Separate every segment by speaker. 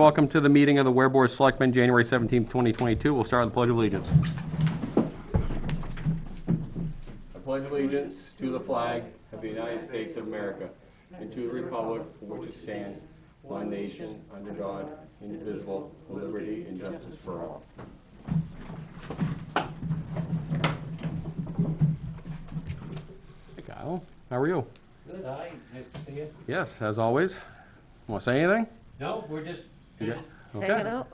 Speaker 1: welcome to the meeting of the Ware Board of Selectmen, January 17th, 2022. We'll start with the Pledge of Allegiance. I pledge allegiance to the flag of the United States of America and to the republic for which it stands, one nation, under God, indivisible, with liberty and justice for all. Hey, Kyle. How are you?
Speaker 2: Good, hi, nice to see you.
Speaker 1: Yes, as always. Want to say anything?
Speaker 2: No, we're just
Speaker 1: Yeah.
Speaker 2: kind
Speaker 1: Okay.
Speaker 3: Hanging out.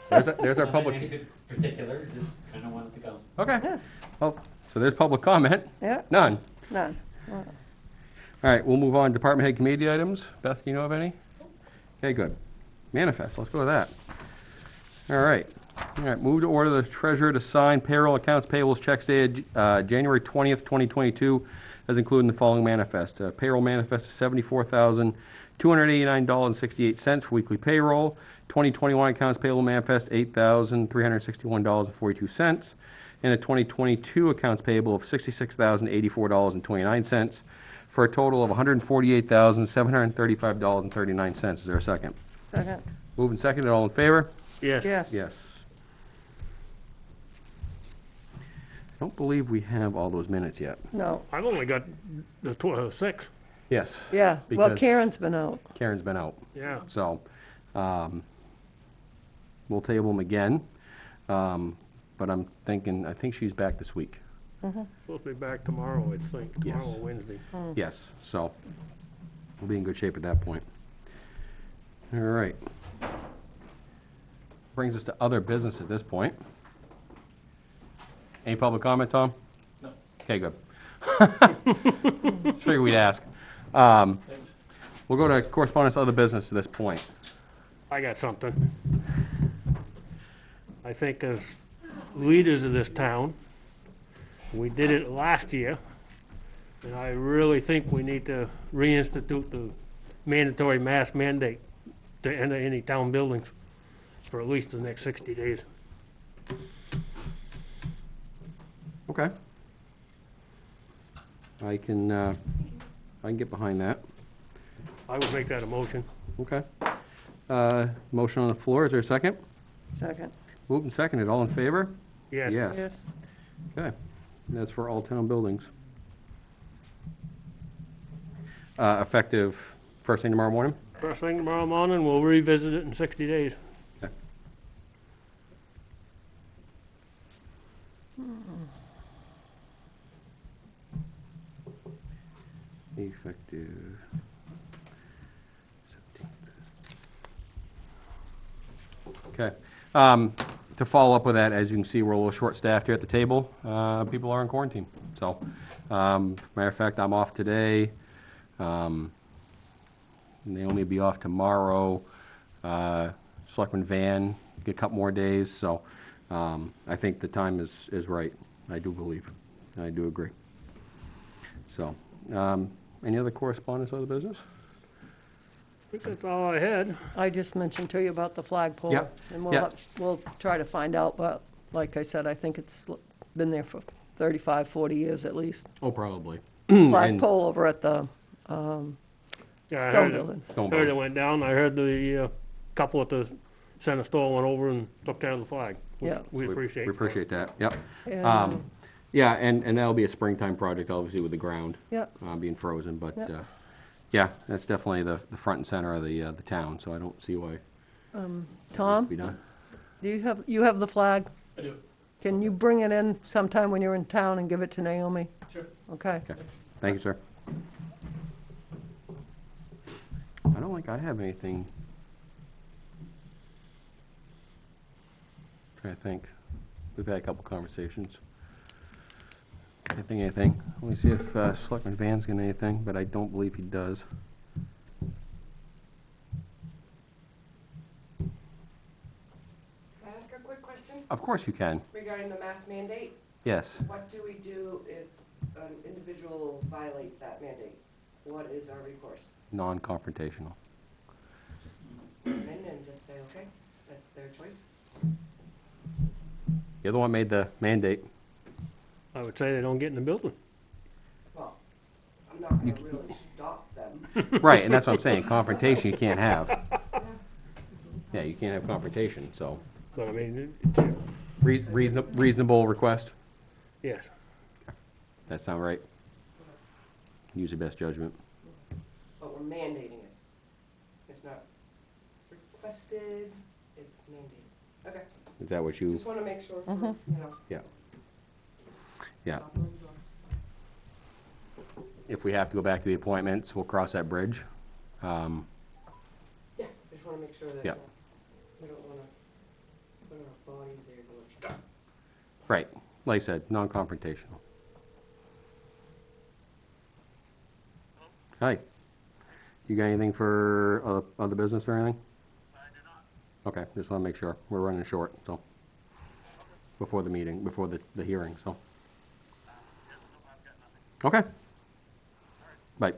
Speaker 1: There's our
Speaker 2: of,
Speaker 1: public.
Speaker 2: anything particular, just kind of wanted to go.
Speaker 1: Okay.
Speaker 3: Yeah.
Speaker 1: Well, so there's public comment.
Speaker 3: Yeah,
Speaker 1: None.
Speaker 3: none.
Speaker 1: All right, we'll move on. Department head committee items. Beth, do you know of any? Okay, good. Manifest, let's go with that. All right. All right, move to order the treasurer to sign payroll accounts payables checks dated January 20th, 2022, as included in the following manifest. Payroll manifest is $74,289.68 for weekly payroll. 2021 accounts payable manifest, $8,361.42. And a 2022 accounts payable of $66,084.29 for a total of $148,735.39. Is there a second?
Speaker 3: Second.
Speaker 1: Moved and seconded, all in favor?
Speaker 4: Yes.
Speaker 3: Yes.
Speaker 1: Yes. I don't believe we have all those minutes yet.
Speaker 3: No.
Speaker 4: I've only got the 6.
Speaker 1: Yes.
Speaker 3: Yeah, well,
Speaker 1: Because-
Speaker 3: Karen's been out.
Speaker 1: Karen's been out,
Speaker 4: Yeah.
Speaker 1: so we'll table them again. But I think she's back this week.
Speaker 4: Supposed to be back tomorrow, I think. Tomorrow
Speaker 1: Yes.
Speaker 4: or Wednesday.
Speaker 1: Yes, so we'll be in good shape at that point. All right. Brings us to other business at this point. Any public comment, Tom?
Speaker 2: No.
Speaker 1: Okay, good. Figured we'd ask. We'll go to correspondence, other business at this point.
Speaker 4: I got something. I think as leaders of this town, we did it last year, and I really think we need to reinstitute the mandatory mask mandate to enter any town buildings for at least the next 60 days.
Speaker 1: Okay. I can get behind that.
Speaker 4: I would make that a motion.
Speaker 1: Okay. Motion on the floor, is there a second?
Speaker 3: Second.
Speaker 1: Moved and seconded, all in favor?
Speaker 4: Yes.
Speaker 1: Yes.
Speaker 3: Yes.
Speaker 1: Okay. That's for all town buildings. Effective first thing tomorrow morning?
Speaker 4: First thing tomorrow morning, we'll revisit it in 60 days.
Speaker 1: Okay. Effective 17th. Okay. To follow up with that, as you can see, we're a little short-staffed here at the table. People are in quarantine. So, matter of fact, I'm off today. Naomi will be off tomorrow. Selectman Van, get a couple more days. So, I think the time is right. I do believe. I do agree. So, any other correspondence or other business?
Speaker 4: I think that's all I had.
Speaker 3: I just mentioned to you about the flagpole.
Speaker 1: Yep,
Speaker 3: And
Speaker 1: yep.
Speaker 3: we'll try to find out, but like I said, I think it's been there for 35, 40 years at least.
Speaker 1: Oh, probably.
Speaker 3: Flagpole over at the
Speaker 4: Yeah, I
Speaker 3: Stone
Speaker 4: heard
Speaker 3: Building.
Speaker 1: Stone
Speaker 4: Heard it
Speaker 1: building.
Speaker 4: went down. I heard the couple at the center store went over and took down the flag. which
Speaker 3: Yeah.
Speaker 4: We
Speaker 1: So
Speaker 4: appreciate.
Speaker 1: We appreciate that, yep.
Speaker 3: And,
Speaker 1: Yeah, and that'll be a springtime project, obviously, with the ground
Speaker 3: yeah,
Speaker 1: being frozen, but,
Speaker 3: Yep.
Speaker 1: yeah, that's definitely the front and center of the town, so I don't see why it needs to
Speaker 3: Tom,
Speaker 1: be done.
Speaker 3: do you have the flag?
Speaker 2: I do.
Speaker 3: Can you bring it in sometime when you're in town and give it to Naomi?
Speaker 2: Sure.
Speaker 3: Okay.
Speaker 1: Okay, thank you, sir. I don't think I have anything. Trying to think. We've had a couple conversations. Anything? Let me see if Selectman Van's got anything, but I don't believe he does.
Speaker 5: Can I ask a quick question
Speaker 1: Of course you can,
Speaker 5: regarding the mask mandate?
Speaker 1: yes.
Speaker 5: What do we do if an individual violates that mandate? What is our recourse?
Speaker 1: Non-confrontational.
Speaker 5: Come in and just say, okay, that's their choice?
Speaker 1: You're the one made the mandate.
Speaker 4: I would say they don't get in the building.
Speaker 5: Well, I'm not gonna really stop them.
Speaker 1: Right, and that's what I'm saying, confrontation you can't have. Yeah, you can't have confrontation, so,
Speaker 4: But I mean,
Speaker 1: reasonable request?
Speaker 4: yes.
Speaker 1: That sound right? Use your best judgment.
Speaker 5: But we're mandating it. It's not requested, it's mandated. Okay,
Speaker 1: Is that what you,
Speaker 5: just wanna make sure, for, you know.
Speaker 1: yeah. Yeah,
Speaker 5: stop where we go.
Speaker 1: if we have to go back to the appointments, we'll cross that bridge.
Speaker 5: Yeah, just wanna make sure that,
Speaker 1: Yeah.
Speaker 5: we don't wanna put our bodies there going, stop.
Speaker 1: Right, like I said, non-confrontational. Hi. You got anything for other business or anything? I do not. Okay, just want to make sure. We're running short, so. Before the meeting, before the hearing, so. Okay. Bye.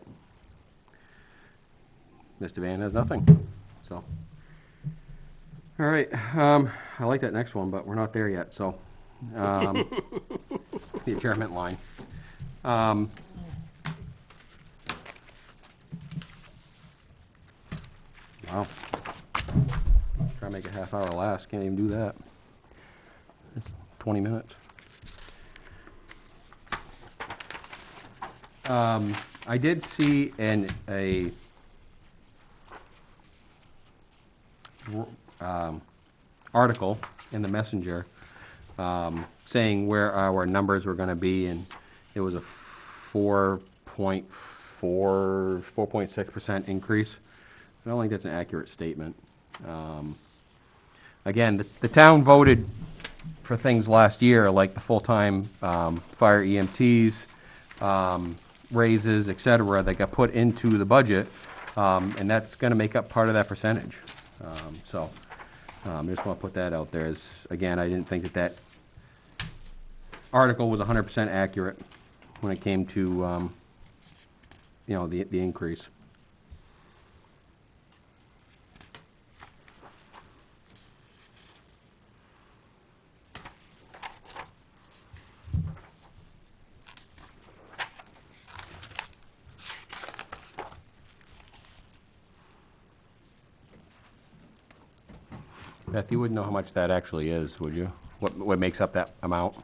Speaker 1: Mr. Van has nothing, so. All right, I like that next one, but we're not there yet, so. The adjournment line. Wow. Try to make a half hour last, can't even do that. It's 20 minutes. I did see article in the Messenger, saying where our numbers were gonna be, and it was a 4.6% increase. I don't think that's an accurate statement. Again, the town voted for things last year, like the full-time fire EMTs, raises, et cetera, that got put into the budget, and that's gonna make up part of that percentage. So, I just wanna put that out there as, again, I didn't think that article was 100% accurate when it came to, the increase. Beth, you wouldn't know how much that actually is, would you? What makes up that amount?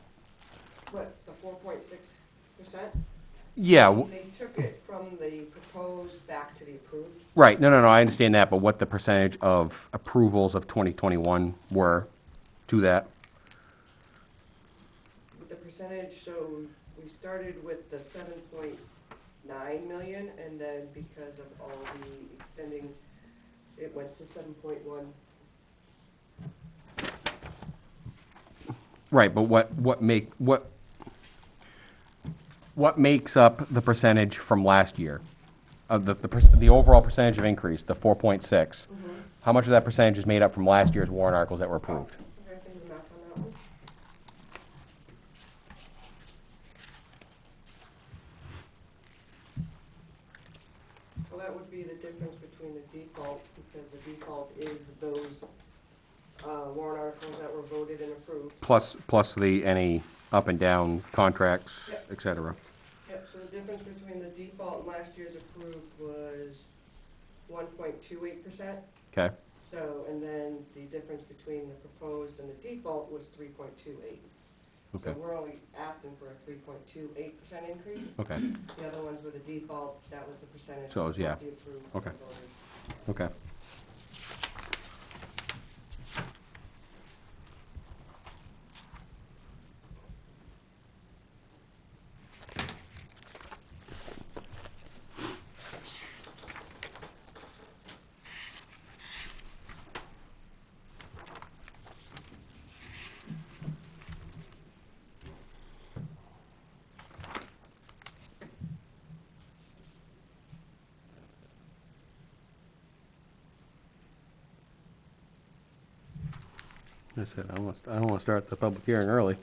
Speaker 5: What, the 4.6%?
Speaker 1: Yeah,
Speaker 5: They took it from the proposed back to the approved.
Speaker 1: right, no, I understand that, but what the percentage of approvals of 2021 were to that?
Speaker 5: The percentage, so we started with the 7.9 million, and then because of all the extending, it went to 7.1.
Speaker 1: Right, but what makes up the percentage from last year? Of the overall percentage of increase, the 4.6? How much of that percentage is made up from last year's warrant articles that were approved?
Speaker 5: Okay, I think the math on that one. Well, that would be the difference between the default, because the default is those warrant articles that were voted and approved.
Speaker 1: Plus any up and down contracts,
Speaker 5: Yep.
Speaker 1: et cetera.
Speaker 5: Yep, so the difference between the default and last year's approved was 1.28%.
Speaker 1: Okay,
Speaker 5: So, and then the difference between the proposed and the default was 3.28.
Speaker 1: okay,
Speaker 5: So we're only asking for a 3.28% increase.
Speaker 1: okay,
Speaker 5: The other ones were the default, that was the percentage.
Speaker 1: So it was, yeah.
Speaker 5: of the approved
Speaker 1: Okay.
Speaker 5: and voted.
Speaker 1: okay. I said, I don't want to start the public hearing early.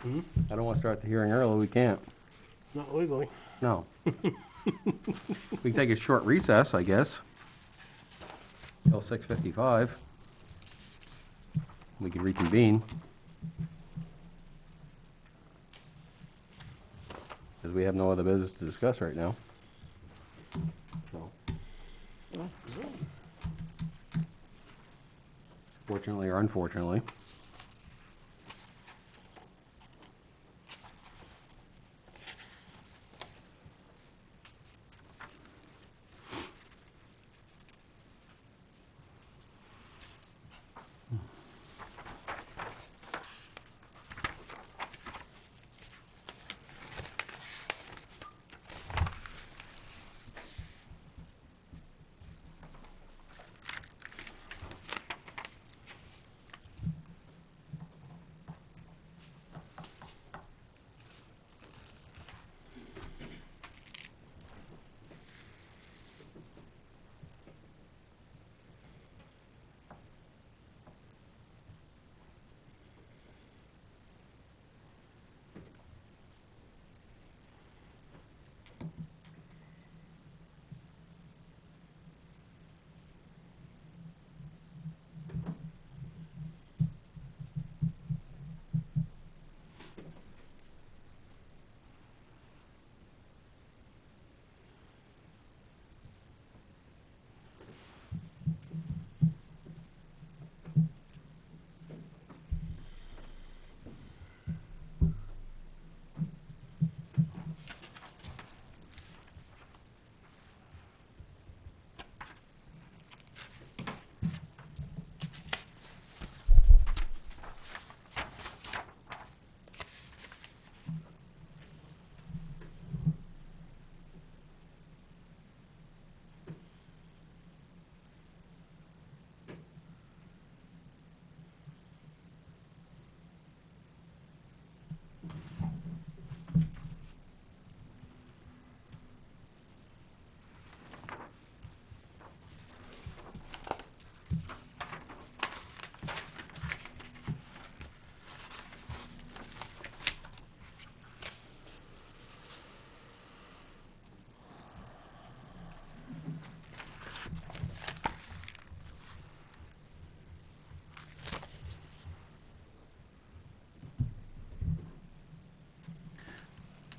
Speaker 4: Hmm?
Speaker 1: I don't want to start the hearing early, we can't.
Speaker 4: Not legally.
Speaker 1: No. We can take a short recess, I guess. Till 6:55. We can reconvene. Because we have no other business to discuss right now. So, fortunately or unfortunately.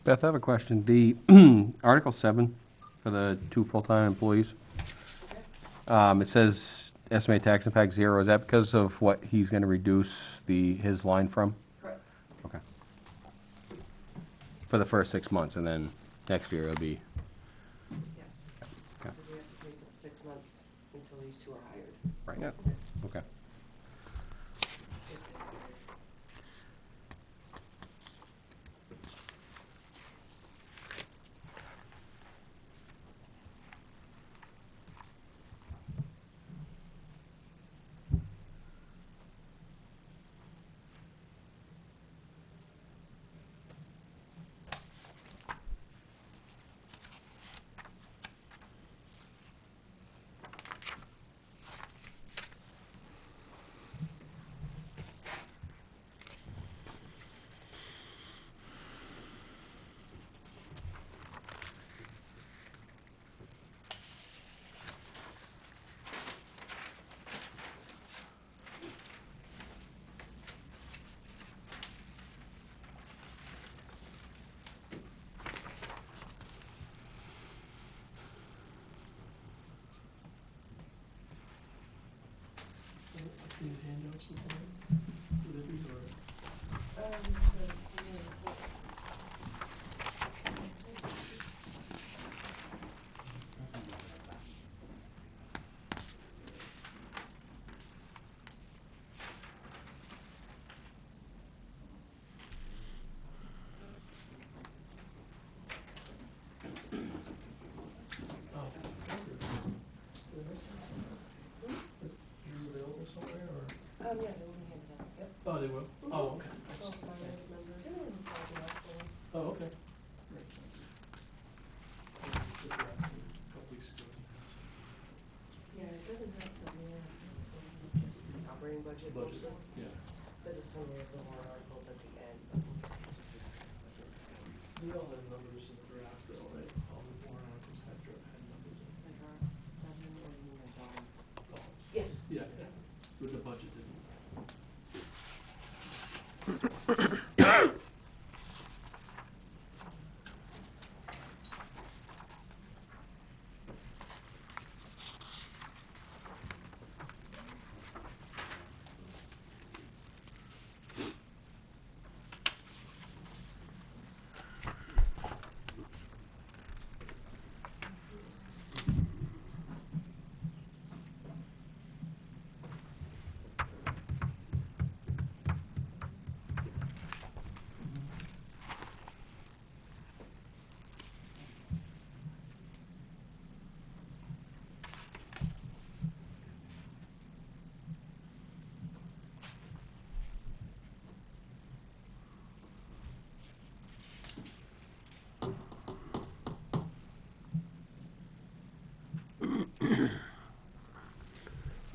Speaker 1: Beth, I have a question. The Article 7 for the 2 full-time employees, it says estimated tax impact 0. Is that because of what he's going to reduce his line from?
Speaker 5: Correct.
Speaker 1: Okay. For the first 6 months, and then next year it'll be,
Speaker 5: Yes.
Speaker 1: Okay.
Speaker 5: So we have to pay for the 6 months until these two are hired.
Speaker 1: right,
Speaker 3: Yeah.
Speaker 1: okay.
Speaker 6: These handouts with them? Would it be, or? Oh, thank you. Did I miss that somewhere? Is it available somewhere, or?
Speaker 5: Yeah, they will hand it out, yep.
Speaker 6: Oh, they will? Oh, okay.
Speaker 5: Well, finance members.
Speaker 6: Oh, okay. Great, thank you. I just did that a couple weeks ago.
Speaker 5: Yeah, it doesn't have to be, just the operating budget.
Speaker 6: Budget,
Speaker 5: also.
Speaker 6: yeah.
Speaker 5: There's a summary of the warrant articles at the end.
Speaker 6: They all have numbers in the draft though, right? All the warrant articles had numbers in them. Oh,
Speaker 5: Yes.
Speaker 6: yeah, yeah. With the budget, didn't it?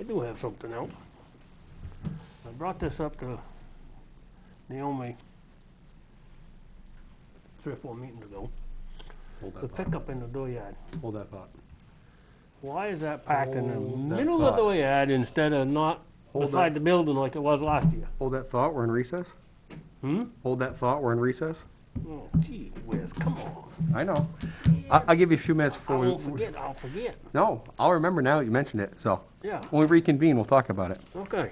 Speaker 4: I do have something else. I brought this up to Naomi 3 or 4 meetings ago.
Speaker 1: Hold
Speaker 4: The
Speaker 1: that thought.
Speaker 4: pickup in the dooryard.
Speaker 1: Hold that thought.
Speaker 4: Why is that packed in the
Speaker 1: Hold that
Speaker 4: middle of the
Speaker 1: thought.
Speaker 4: dooryard instead of not
Speaker 1: Hold
Speaker 4: beside
Speaker 1: that-
Speaker 4: the building like it was last year?
Speaker 1: Hold that thought, we're in recess.
Speaker 4: Hmm?
Speaker 1: Hold that thought, we're in recess.
Speaker 4: Oh, gee whiz, come on.
Speaker 1: I know. I'll give you a few minutes
Speaker 4: I
Speaker 1: before
Speaker 4: won't
Speaker 1: we.
Speaker 4: forget, I'll forget.
Speaker 1: No, I'll remember now that you mentioned it, so.
Speaker 4: Yeah,
Speaker 1: When we reconvene, we'll talk about it.
Speaker 4: okay.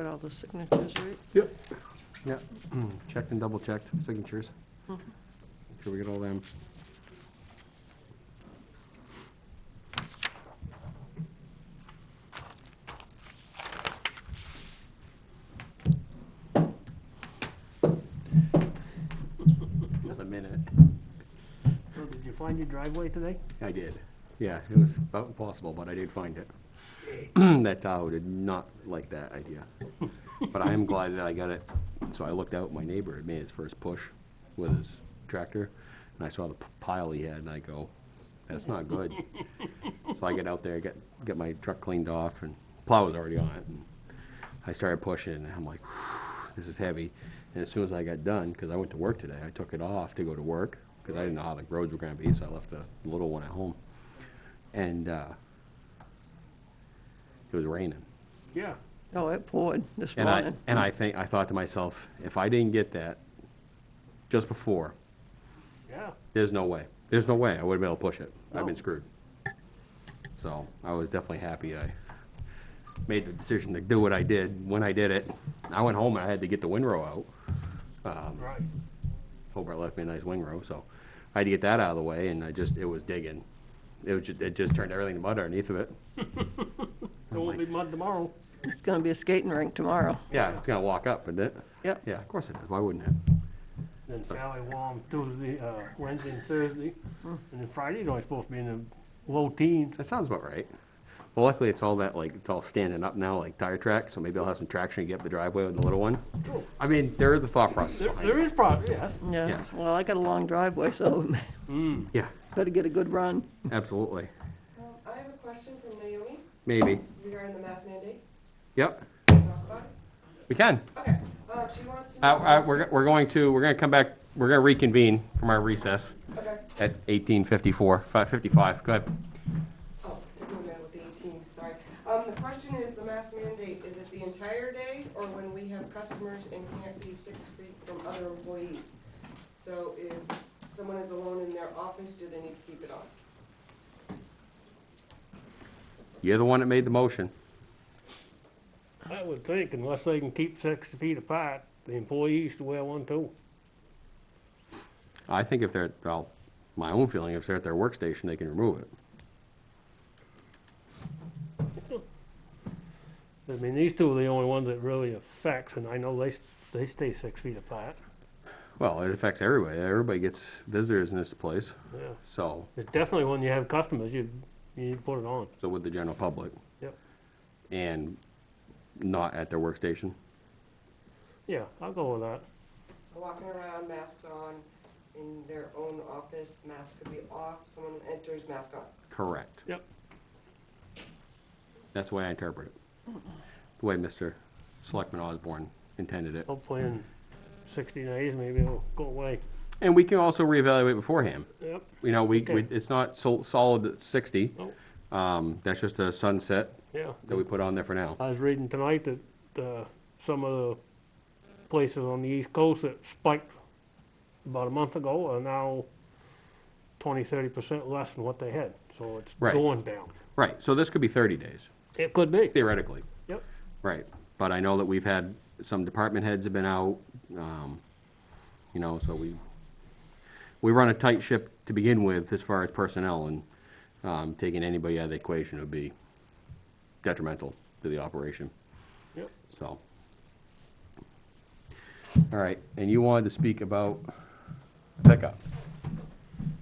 Speaker 3: got all the signatures, right?
Speaker 1: Yep. Yeah, checked and double checked signatures. Make sure we get all them. Another minute.
Speaker 4: So did you find your driveway today?
Speaker 1: I did. Yeah, it was about impossible, but I did find it. That Tahoe did not like that idea. But I am glad that I got it. So I looked out, my neighbor had made his first push with his tractor, and I saw the pile he had, and I go, that's not good. So I get out there, get my truck cleaned off, and plow was already on it. And I started pushing, and I'm like, this is heavy. And as soon as I got done, because I went to work today, I took it off to go to work, because I didn't know how the roads were gonna be, so I left the little one at home. And it was raining.
Speaker 4: Yeah.
Speaker 3: Oh, it poured this
Speaker 1: And
Speaker 3: morning.
Speaker 1: I thought to myself, if I didn't get that just before,
Speaker 4: Yeah.
Speaker 1: there's no way. There's no way I would have been able to push it. I've
Speaker 4: No.
Speaker 1: been screwed. So I was definitely happy I made the decision to do what I did when I did it. I went home and I had to get the windrow out.
Speaker 4: Right.
Speaker 1: Hobart left me a nice windrow, so I had to get that out of the way, and it was digging. It just turned everything to mud underneath of it.
Speaker 4: There won't be mud tomorrow.
Speaker 3: It's gonna be a skating rink tomorrow.
Speaker 1: Yeah, it's gonna walk up, isn't it?
Speaker 3: Yep.
Speaker 1: Yeah, of course it is. Why wouldn't it?
Speaker 4: Then Sally warm Tuesday, Wednesday and Thursday. And then Friday's only supposed to be in the low teens.
Speaker 1: That sounds about right. Well, luckily it's all that, like, it's all standing up now, like tire track, so maybe I'll have some traction to get up the driveway with the little one.
Speaker 4: True.
Speaker 1: I mean, there is a thought process
Speaker 4: There,
Speaker 1: behind
Speaker 4: there
Speaker 1: it.
Speaker 4: is probably, yes.
Speaker 3: Yeah,
Speaker 1: Yes.
Speaker 3: well, I got a long driveway, so
Speaker 1: Yeah,
Speaker 3: better get a good run.
Speaker 1: absolutely.
Speaker 5: I have a question from Naomi
Speaker 1: Maybe.
Speaker 5: regarding the mask mandate.
Speaker 1: Yep,
Speaker 5: Can we talk about it?
Speaker 1: we can.
Speaker 5: Okay, she wants to know.
Speaker 1: We're gonna come back, we're gonna reconvene from our recess
Speaker 5: Okay,
Speaker 1: at 18:54, 5:55. Go ahead.
Speaker 5: oh, didn't know that with the 18, sorry. The question is, the mask mandate, is it the entire day, or when we have customers and can't be 6 feet from other employees? So if someone is alone in their office, do they need to keep it on?
Speaker 1: You're the one that made the motion.
Speaker 4: I would think unless they can keep 6 feet apart, the employees to wear one too.
Speaker 1: I think if they're, well, my own feeling, if they're at their workstation, they can remove it.
Speaker 4: I mean, these two are the only ones that really affects, and I know they stay 6 feet apart.
Speaker 1: Well, it affects everybody. Everybody gets visitors in this place,
Speaker 4: Yeah.
Speaker 1: so,
Speaker 4: It's definitely when you have customers, you need to put it on.
Speaker 1: so with the general public.
Speaker 4: Yep.
Speaker 1: And not at their workstation.
Speaker 4: Yeah, I'll go with that.
Speaker 5: So walking around, masks on, in their own office, mask could be off, someone enters, mask on.
Speaker 1: Correct.
Speaker 4: Yep.
Speaker 1: That's the way I interpret it. The way Mr. Selectman Osborne intended it.
Speaker 4: Hopefully in 60 days, maybe it'll go away.
Speaker 1: And we can also reevaluate beforehand.
Speaker 4: Yep.
Speaker 1: You know,
Speaker 4: Okay.
Speaker 1: it's not solid at 60.
Speaker 4: Nope.
Speaker 1: That's just a sunset
Speaker 4: Yeah.
Speaker 1: that we put on there for now.
Speaker 4: I was reading tonight that some of the places on the East Coast that spiked about a month ago are now 20-30% less than what they had. So it's
Speaker 1: Right.
Speaker 4: going down.
Speaker 1: Right, so this could be 30 days,
Speaker 4: It could be.
Speaker 1: theoretically.
Speaker 4: Yep.
Speaker 1: Right, but I know that we've had, some department heads have been out, you know, so we run a tight ship to begin with as far as personnel, and taking anybody out of the equation would be detrimental to the operation,
Speaker 4: Yep.
Speaker 1: so. All right, and you wanted to speak about pickup.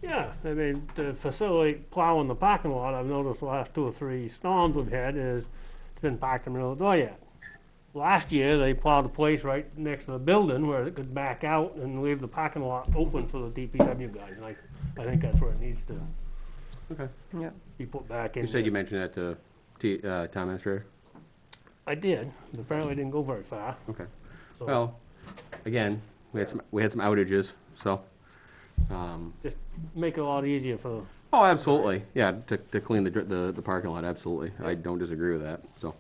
Speaker 4: Yeah, I mean, to facilitate plowing the parking lot, I've noticed the last 2 or 3 storms we've had is it's been parked in the middle of the door yet. Last year, they plowed a place right next to the building where it could back out and leave the parking lot open for the DPW guys. And I think that's where it needs to
Speaker 1: Okay.
Speaker 3: Yeah.
Speaker 4: be put back in.
Speaker 1: You said you mentioned that to town administrator?
Speaker 4: I did, but apparently it didn't go very far.
Speaker 1: Okay.
Speaker 4: So
Speaker 1: Well, again, we had some outages, so.
Speaker 4: just make it a lot easier for,
Speaker 1: Oh, absolutely, yeah, to clean the parking lot, absolutely. I don't disagree with that, so.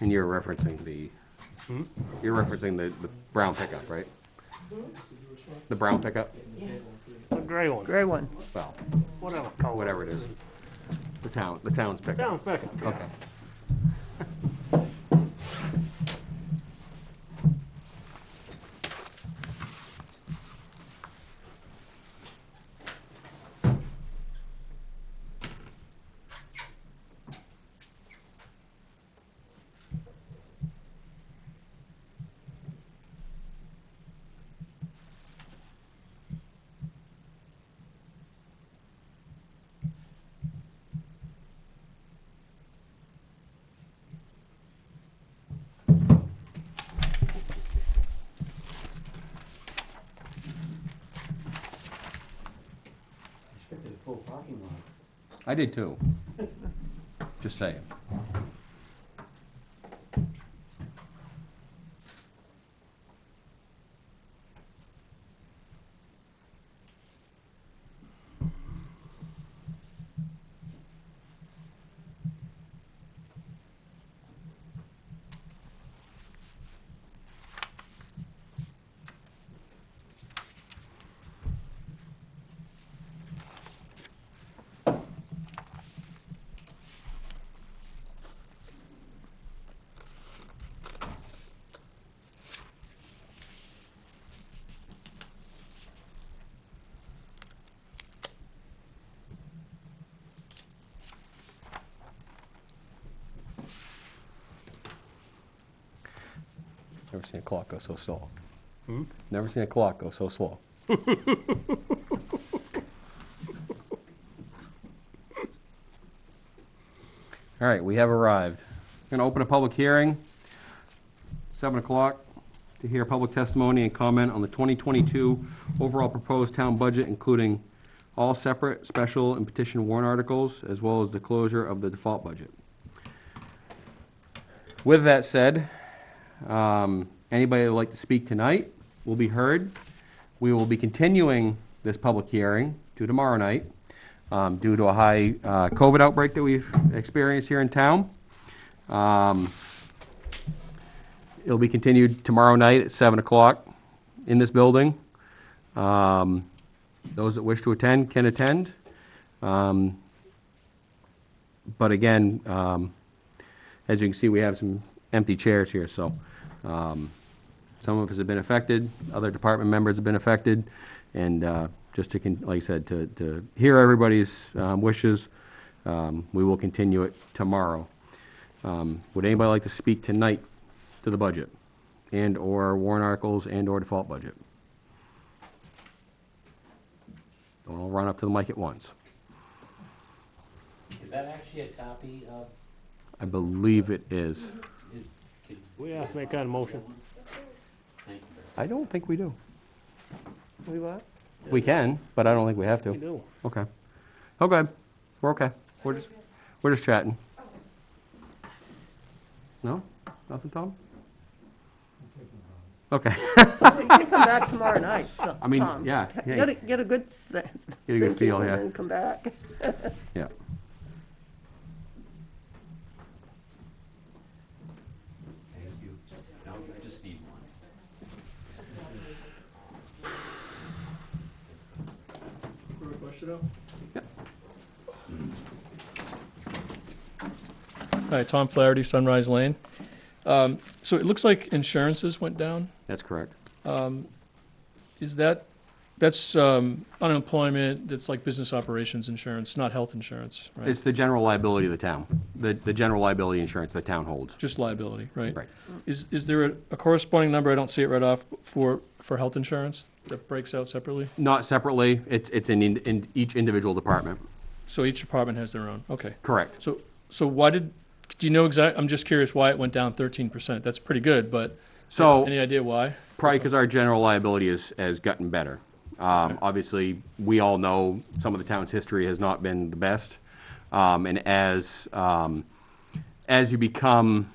Speaker 1: And you're referencing the, you're referencing the brown pickup, right? The brown pickup?
Speaker 4: The gray one,
Speaker 3: Gray one.
Speaker 1: Well,
Speaker 4: whatever color.
Speaker 1: whatever it is. The town's pickup.
Speaker 4: Down, pickup.
Speaker 1: Okay.
Speaker 2: Expected a full parking lot.
Speaker 1: I did too. Just saying. Never seen a clock go so slow. Never seen a clock go so slow. All right, we have arrived. Going to open a public hearing, 7 o'clock, to hear public testimony and comment on the 2022 overall proposed town budget, including all separate, special, and petition warrant articles, as well as the closure of the default budget. With that said, anybody that would like to speak tonight will be heard. We will be continuing this public hearing to tomorrow night due to a high COVID outbreak that we've experienced here in town. It'll be continued tomorrow night at 7 o'clock in this building. Those that wish to attend can attend. But again, as you can see, we have some empty chairs here, so some of us have been affected, other department members have been affected, and just to, like I said, to hear everybody's wishes, we will continue it tomorrow. Would anybody like to speak tonight to the budget and/or warrant articles and/or default budget? Don't all run up to the mic at once.
Speaker 2: Is that actually a copy of?
Speaker 1: I believe it is.
Speaker 2: Can-
Speaker 4: We have to make that a motion.
Speaker 2: Thank you.
Speaker 1: I don't think we do.
Speaker 3: We what?
Speaker 1: We can, but I don't think we have
Speaker 4: We
Speaker 1: to.
Speaker 4: do.
Speaker 1: Okay. Okay. We're okay. We're just chatting. No? Nothing, Tom? Okay.
Speaker 3: You can come back tomorrow night,
Speaker 1: I mean,
Speaker 3: Tom.
Speaker 1: yeah, yeah.
Speaker 3: Get a good,
Speaker 1: Get a good feel,
Speaker 3: and
Speaker 1: yeah.
Speaker 3: then come back.
Speaker 1: Yeah.
Speaker 2: No, I just need one.
Speaker 6: Request it out?
Speaker 1: Yep.
Speaker 6: Hi, Tom Flaherty, Sunrise Lane. So it looks like insurances went down.
Speaker 1: That's correct.
Speaker 6: Is that's unemployment, that's like business operations insurance, not health insurance, right?
Speaker 1: It's the general liability of the town, the general liability insurance the town holds.
Speaker 6: Just liability, right?
Speaker 1: Right.
Speaker 6: Is there a corresponding number, I don't see it right off, for health insurance that breaks out separately?
Speaker 1: Not separately, it's in each individual department.
Speaker 6: So each department has their own, okay.
Speaker 1: Correct.
Speaker 6: So why do you know I'm just curious why it went down 13%. That's pretty good, but
Speaker 1: So,
Speaker 6: any idea why?
Speaker 1: probably because our general liability has gotten better. Obviously, we all know some of the town's history has not been the best. And as you become,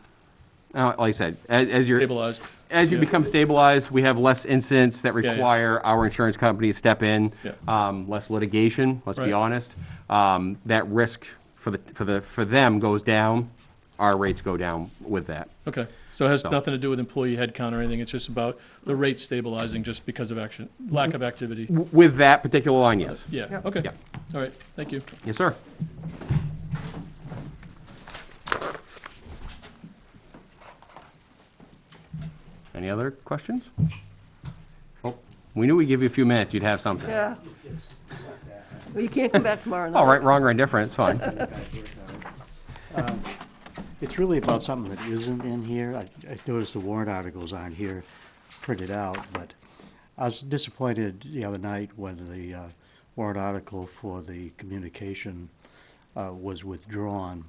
Speaker 1: like I said, as you're,
Speaker 6: Stabilized.
Speaker 1: as you
Speaker 6: Yeah.
Speaker 1: become stabilized, we have less incidents that
Speaker 6: yeah.
Speaker 1: require our insurance company to step in.
Speaker 6: Yeah.
Speaker 1: Less litigation, let's be
Speaker 6: Right.
Speaker 1: honest. That risk for them goes down our rates go down with that.
Speaker 6: Okay, so it has
Speaker 1: So-
Speaker 6: nothing to do with employee headcount or anything, it's just about the rate stabilizing just because of lack of activity?
Speaker 1: With that particular line, yes.
Speaker 6: Yeah,
Speaker 3: Yeah.
Speaker 6: okay.
Speaker 1: Yeah.
Speaker 6: All right, thank you.
Speaker 1: Yes, sir. Any other questions? Oh, we knew we'd give you a few minutes, you'd have something.
Speaker 3: Yeah. Well, you can't come back tomorrow night.
Speaker 1: All right, wrong or indifferent, it's fine.
Speaker 7: It's really about something that isn't in here. I noticed the warrant articles aren't here printed out, but I was disappointed the other night when the warrant article for the communication was withdrawn.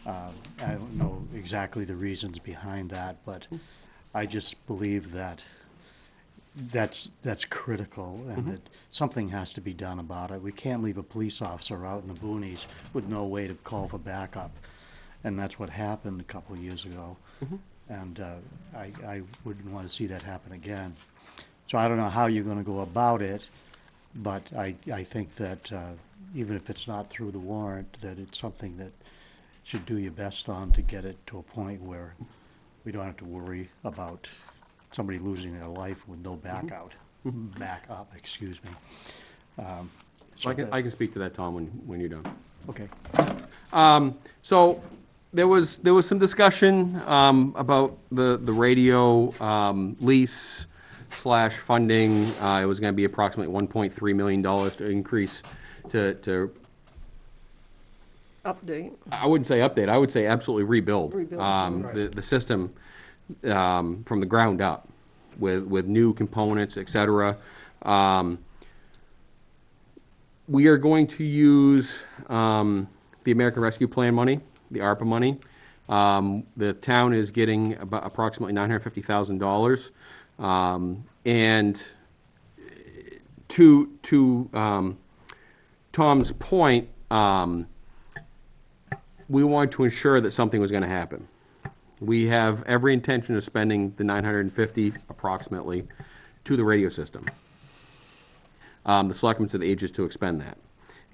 Speaker 7: I don't know exactly the reasons behind that, but I just believe that that's critical and that something has to be done about it. We can't leave a police officer out in the boonies with no way to call for backup. And that's what happened a couple of years ago. And I wouldn't want to see that happen again. So I don't know how you're going to go about it, but I think that even if it's not through the warrant, that it's something that should do your best on to get it to a point where we don't have to worry about somebody losing their life with no backup, excuse me.
Speaker 1: So I can speak to that, Tom, when you're done.
Speaker 7: Okay.
Speaker 1: So there was some discussion about the radio lease slash funding. It was going to be approximately $1.3 million to increase to
Speaker 3: Update.
Speaker 1: I wouldn't say update. I would say absolutely rebuild.
Speaker 3: Rebuild.
Speaker 1: The system from the ground up with new components, et cetera. We are going to use the American Rescue Plan money, the ARPA money. The town is getting about approximately $950,000. And to Tom's point, we wanted to ensure that something was going to happen. We have every intention of spending the $950 approximately to the radio system. The selectmen said the age is to expend that.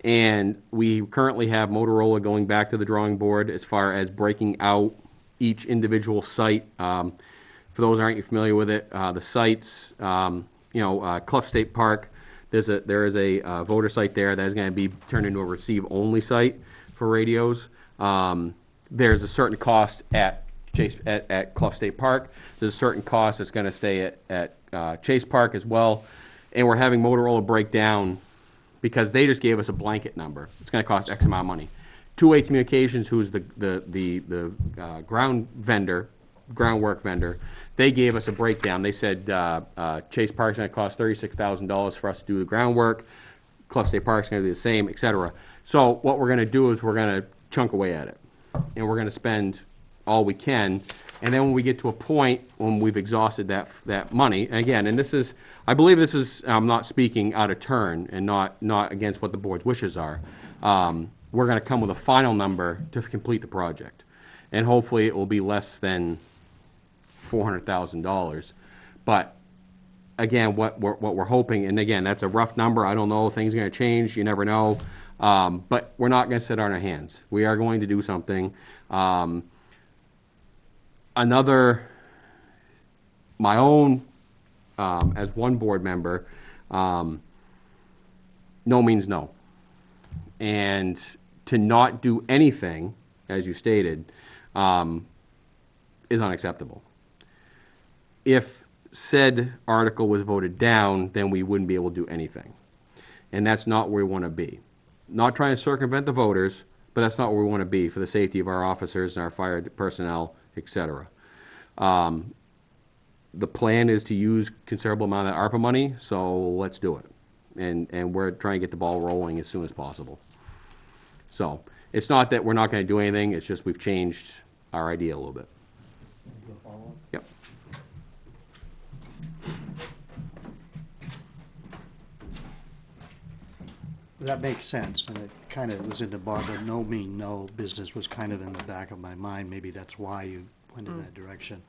Speaker 1: And we currently have Motorola going back to the drawing board as far as breaking out each individual site. For those who aren't familiar with it, the sites, Clough State Park, there is a voter site there that is going to be turned into a receive-only site for radios. There's a certain cost at Clough State Park. There's a certain cost that's going to stay at Chase Park as well. And we're having Motorola break down because they just gave us a blanket number. It's going to cost X amount of money. Two-Way Communications, who's the groundwork vendor, they gave us a breakdown. They said Chase Park's going to cost $36,000 for us to do the groundwork. Clough State Park's going to do the same, et cetera. So what we're going to do is we're going to chunk away at it, and we're going to spend all we can. And then when we get to a point when we've exhausted that money, and again, and this is, I believe this is, I'm not speaking out of turn and not against what the board's wishes are. We're going to come with a final number to complete the project, and hopefully it will be less than $400,000. But again, what we're hoping, and again, that's a rough number. I don't know. Things are going to change. You never know. But we're not going to sit on our hands. We are going to do something. My own, as one board member, no means no. And to not do anything, as you stated, is unacceptable. If said article was voted down, then we wouldn't be able to do anything. And that's not where we want to be. Not trying to circumvent the voters, but that's not where we want to be for the safety of our officers and our fire personnel, et cetera. The plan is to use considerable amount of that ARPA money, so let's do it. And we're trying to get the ball rolling as soon as possible. So it's not that we're not going to do anything, it's just we've changed our idea a little bit. Yep.
Speaker 7: That makes sense, and it kind of was in the Barbara no mean no business was kind of in the back of my mind. Maybe that's why you went in that direction.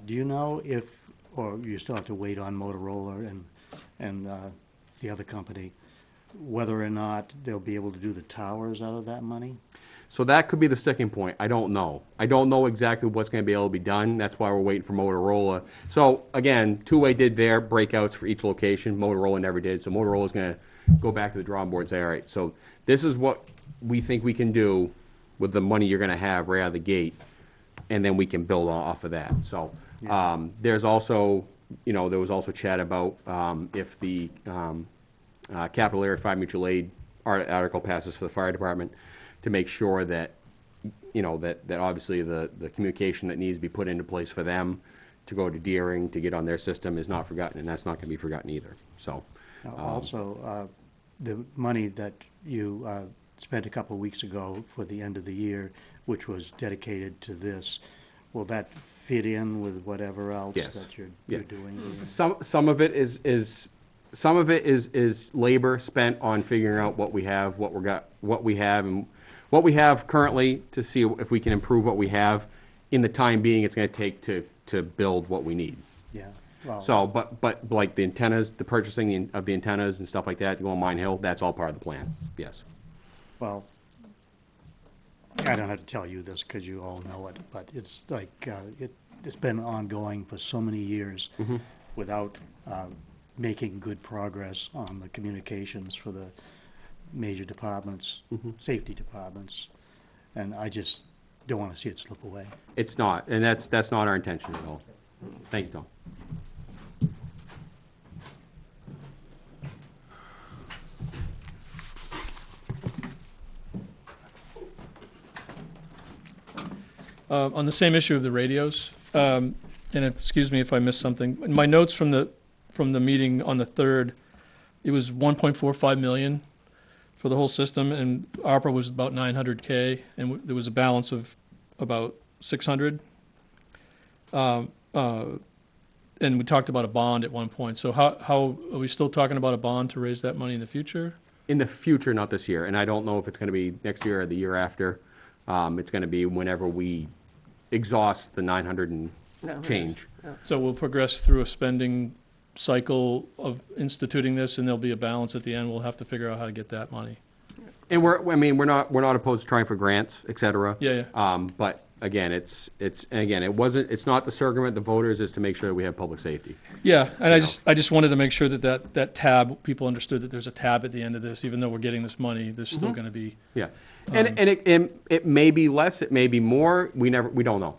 Speaker 7: Do you know if, or you still have to wait on Motorola and the other company, whether or not they'll be able to do the towers out of that money?
Speaker 1: So that could be the sticking point. I don't know. I don't know exactly what's gonna be able to be done. That's why we're waiting for Motorola. So again, Two-Way did their breakouts for each location. Motorola never did. So Motorola's gonna go back to the drawing board and say, all right, so this is what we think we can do with the money you're gonna have right out of the gate. And then we can build off of that. So, there's also, there was also chat about, if the, Capital Area Fire Mutual Aid article passes for the fire department, to make sure that, that obviously the communication that needs to be put into place for them to go to Deering, to get on their system is not forgotten, and that's not gonna be forgotten either, so.
Speaker 7: Now, also, the money that you spent a couple of weeks ago for the end of the year, which was dedicated to this, will that fit in with whatever else
Speaker 1: Yes.
Speaker 7: that you're
Speaker 1: Yeah.
Speaker 7: doing?
Speaker 1: Some of it is labor spent on figuring out what we have, what we have, and what we have currently to see if we can improve what we have. In the time being, it's gonna take to build what we need.
Speaker 7: Yeah, well,
Speaker 1: So, but like the antennas, the purchasing of the antennas and stuff like that, going Mine Hill, that's all part of the plan, yes.
Speaker 7: well, I don't have to tell you this because you all know it, but it's like, it's been ongoing for so many years without making good progress on the communications for the major departments, safety departments, and I just don't want to see it slip away.
Speaker 1: It's not, and that's not our intention at all. Thank you, Tom.
Speaker 6: On the same issue of the radios, and excuse me if I missed something, in my notes from the meeting on the 3rd, it was 1.45 million for the whole system, and ARPA was about 900K, and there was a balance of about 600. And we talked about a bond at one point, so how, are we still talking about a bond to raise that money in the future?
Speaker 1: In the future, not this year, and I don't know if it's gonna be next year or the year after. It's gonna be whenever we exhaust the 900 and
Speaker 3: No.
Speaker 1: change.
Speaker 6: So we'll progress through a spending cycle of instituting this, and there'll be a balance at the end. We'll have to figure out how to get that money.
Speaker 1: And we're not opposed to trying for grants, et cetera.
Speaker 6: Yeah.
Speaker 1: But again, it's not to circumvent the voters, it's to make sure that we have public safety.
Speaker 6: Yeah, and I just wanted to make sure that tab, people understood that there's a tab at the end of this, even though we're getting this money, there's still gonna be,
Speaker 1: Yeah. And it may be less, it may be more, we don't know,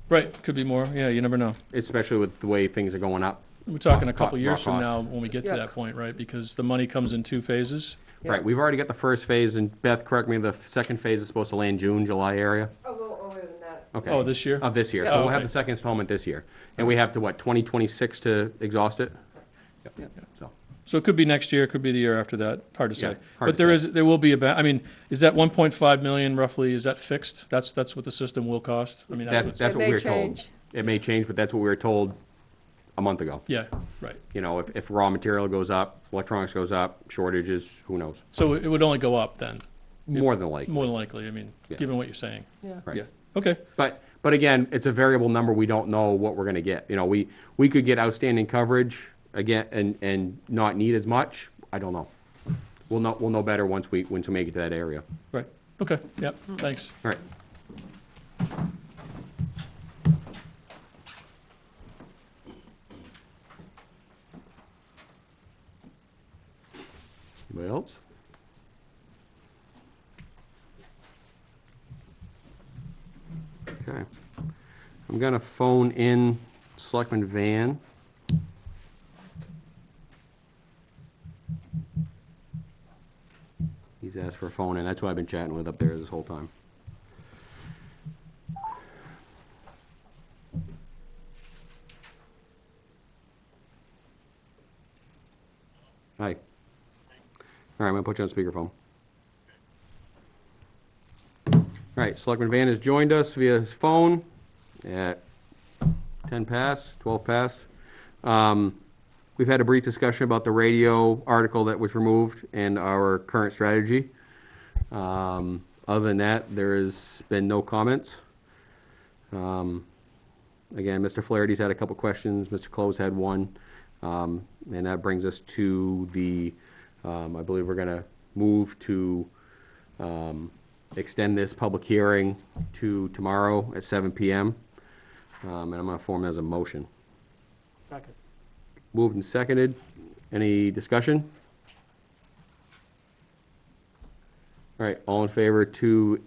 Speaker 6: right, could be more, yeah, you never know.
Speaker 1: especially with the way things are going up.
Speaker 6: We're talking a
Speaker 1: Raw
Speaker 6: couple years from
Speaker 1: cost.
Speaker 6: now when we get to
Speaker 3: Yeah.
Speaker 6: that point, right? Because the money comes in 2 phases.
Speaker 3: Yeah.
Speaker 1: Right, we've already got the first phase, and Beth, correct me, the second phase is supposed to land June, July area?
Speaker 5: A little earlier than that.
Speaker 1: Okay.
Speaker 6: Oh, this year?
Speaker 1: Of this year,
Speaker 6: Yeah.
Speaker 1: so
Speaker 6: Oh,
Speaker 1: we'll have
Speaker 6: okay.
Speaker 1: the second installment this year. And we have to, 2026 to exhaust it? Yep. So,
Speaker 6: So it could be next year, it could be the year after that, hard to
Speaker 1: Yeah,
Speaker 6: say.
Speaker 1: hard
Speaker 6: But
Speaker 1: to say.
Speaker 6: there will be I mean, is that 1.5 million roughly, is that fixed? That's what the system will cost? I mean,
Speaker 1: that's
Speaker 3: It
Speaker 1: what
Speaker 3: may
Speaker 1: we were told.
Speaker 3: change.
Speaker 1: It may change, but that's what we were told a month ago.
Speaker 6: yeah, right.
Speaker 1: If raw material goes up, electronics goes up, shortages, who knows?
Speaker 6: So it would only go up then,
Speaker 1: More than likely,
Speaker 6: more than likely, I mean,
Speaker 1: Yeah.
Speaker 6: given what you're saying.
Speaker 3: Yeah.
Speaker 1: right?
Speaker 6: Yeah, okay.
Speaker 1: But again, it's a variable number, we don't know what we're gonna get. We could get outstanding coverage again and not need as much, I don't know. We'll know better once we make it to that area.
Speaker 6: Right, okay, yeah, thanks.
Speaker 1: All right. Anybody else? Okay. I'm gonna phone in Selectman Van. He's asked for a phone, and that's who I've been chatting with up there this whole time. Hi. All right, I'm gonna put you on speakerphone. All right, Selectman Van has joined us via his phone at 10 past, 12 past. We've had a brief discussion about the radio article that was removed and our current strategy. Other than that, there has been no comments. Again, Mr. Flaherty's had a couple questions, Mr. Close had one. And that brings us to the, I believe we're gonna move to extend this public hearing to tomorrow at 7 PM. And I'm gonna form it as a motion.
Speaker 4: Second.
Speaker 1: Moved and seconded. Any discussion? All right, all in favor to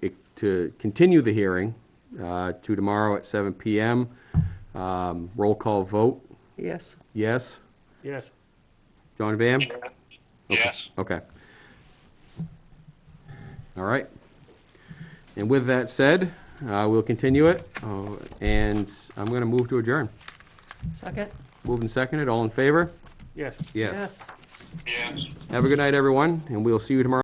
Speaker 1: continue the hearing to tomorrow at 7 PM. Roll call vote,
Speaker 3: Yes.
Speaker 1: yes?
Speaker 4: Yes.
Speaker 1: John Vam?
Speaker 8: Yes.
Speaker 1: Okay. All right. And with that said, we'll continue it, and I'm going to move to adjourn.
Speaker 3: Second?
Speaker 1: Moved and seconded, all in favor?
Speaker 4: Yes.
Speaker 1: Yes.
Speaker 8: Yes.
Speaker 1: Have a good night, everyone, and we'll see you tomorrow.